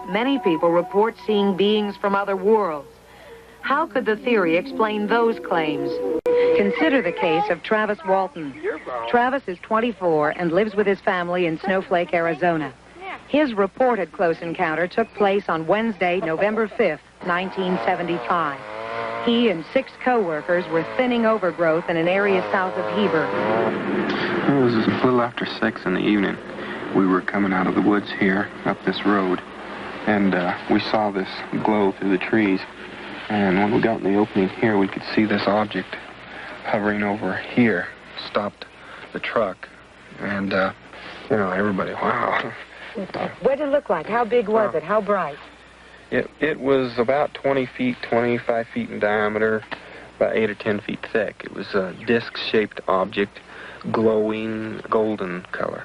many people report seeing beings from other worlds. How could the theory explain those claims? Consider the case of Travis Walton. Travis is 24 and lives with his family in Snowflake, Arizona. His reported close encounter took place on Wednesday, November 5th, 1975. He and 6 co-workers were thinning overgrowth in an area south of Heber. It was a little after 6 in the evening. We were coming out of the woods here, up this road, and we saw this glow through the trees. And when we got in the opening here, we could see this object hovering over here, stopped the truck, and, everybody, wow. What did it look like? How big was it? How bright? It was about 20 feet, 25 feet in diameter, about 8 or 10 feet thick. It was a disc-shaped object, glowing golden color.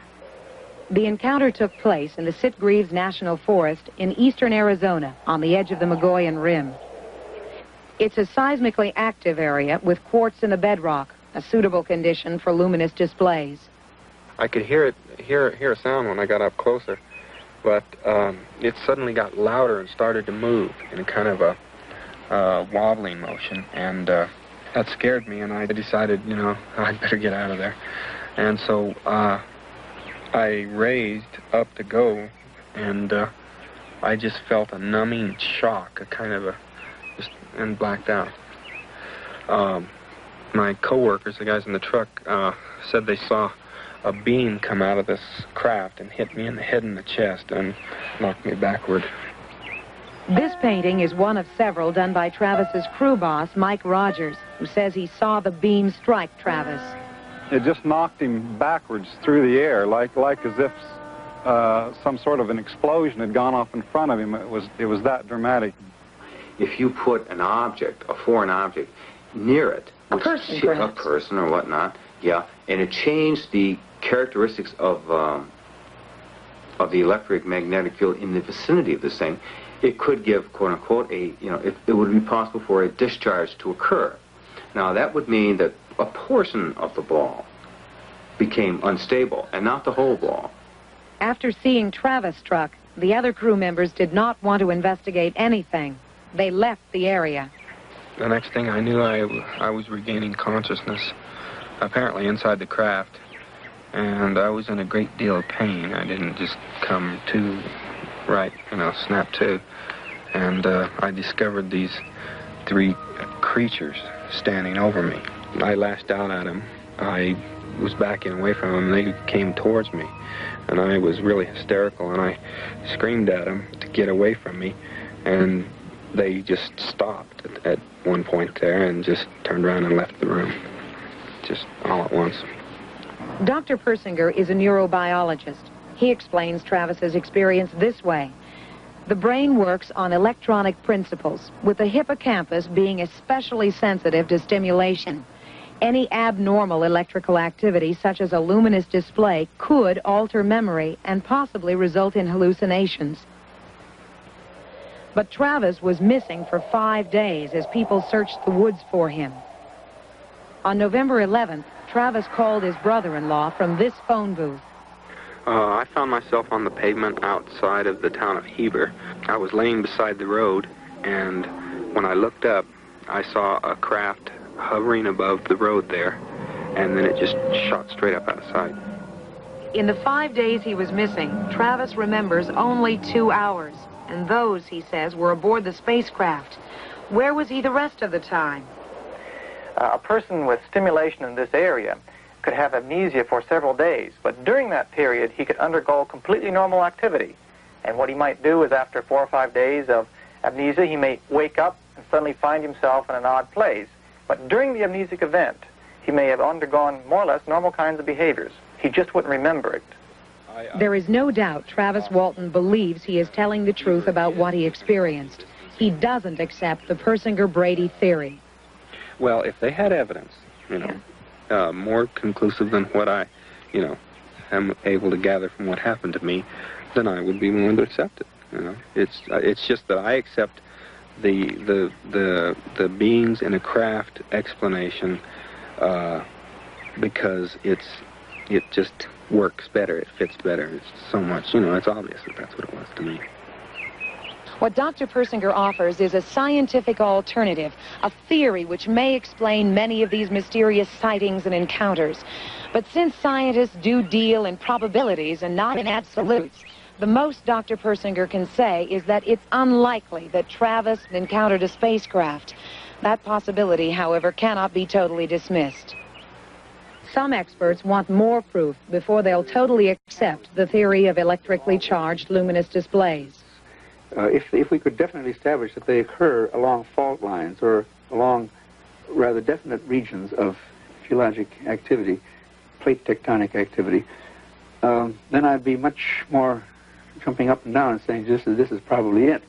The encounter took place in the Sitgreaves National Forest in eastern Arizona, on the edge of the Mogollon Rim. It's a seismically active area with quartz in the bedrock, a suitable condition for luminous displays. I could hear a sound when I got up closer, but it suddenly got louder and started to move in a kind of a wobbling motion, and that scared me, and I decided, I'd better get out of there. And so I raised up to go, and I just felt a numbing shock, a kind of and blacked out. My co-workers, the guys in the truck, said they saw a beam come out of this craft and hit me in the head and the chest and knocked me backward. This painting is one of several done by Travis's crew boss, Mike Rogers, who says he saw the beam strike Travis. It just knocked him backwards through the air, like as if some sort of an explosion had gone off in front of him. It was that dramatic. If you put an object, a foreign object, near it, a person or whatnot, yeah, and it changed the characteristics of the electric magnetic field in the vicinity of this thing, it could give, quote unquote, it would be possible for a discharge to occur. Now that would mean that a portion of the ball became unstable and not the whole ball. After seeing Travis struck, the other crew members did not want to investigate anything. They left the area. The next thing I knew, I was regaining consciousness, apparently inside the craft, and I was in a great deal of pain. I didn't just come to right, snap to. And I discovered these 3 creatures standing over me. I lashed out at them. I was backing away from them, and they came towards me. And I was really hysterical, and I screamed at them to get away from me, and they just stopped at one point there and just turned around and left the room, just all at once. Dr. Persinger is a neurobiologist. He explains Travis's experience this way. The brain works on electronic principles, with the hippocampus being especially sensitive to stimulation. Any abnormal electrical activity, such as a luminous display, could alter memory and possibly result in hallucinations. But Travis was missing for 5 days as people searched the woods for him. On November 11th, Travis called his brother-in-law from this phone booth. I found myself on the pavement outside of the town of Heber. I was laying beside the road, and when I looked up, I saw a craft hovering above the road there, and then it just shot straight up out of sight. In the 5 days he was missing, Travis remembers only 2 hours. And those, he says, were aboard the spacecraft. Where was he the rest of the time? A person with stimulation in this area could have amnesia for several days, but during that period he could undergo completely normal activity. And what he might do is after 4 or 5 days of amnesia, he may wake up and suddenly find himself in an odd place. But during the amnesic event, he may have undergone more or less normal kinds of behaviors. He just wouldn't remember it. There is no doubt Travis Walton believes he is telling the truth about what he experienced. He doesn't accept the Persinger-Brady theory. Well, if they had evidence, more conclusive than what I, am able to gather from what happened to me, then I would be willing to accept it. It's just that I accept the beings in a craft explanation because it just works better, it fits better. It's so much, it's obvious that that's what it was to me. What Dr. Persinger offers is a scientific alternative, a theory which may explain many of these mysterious sightings and encounters. But since scientists do deal in probabilities and not in absolutes, the most Dr. Persinger can say is that it's unlikely that Travis encountered a spacecraft. That possibility, however, cannot be totally dismissed. Some experts want more proof before they'll totally accept the theory of electrically charged luminous displays. If we could definitely establish that they occur along fault lines or along rather definite regions of geologic activity, plate tectonic activity, then I'd be much more jumping up and down and saying this is probably it.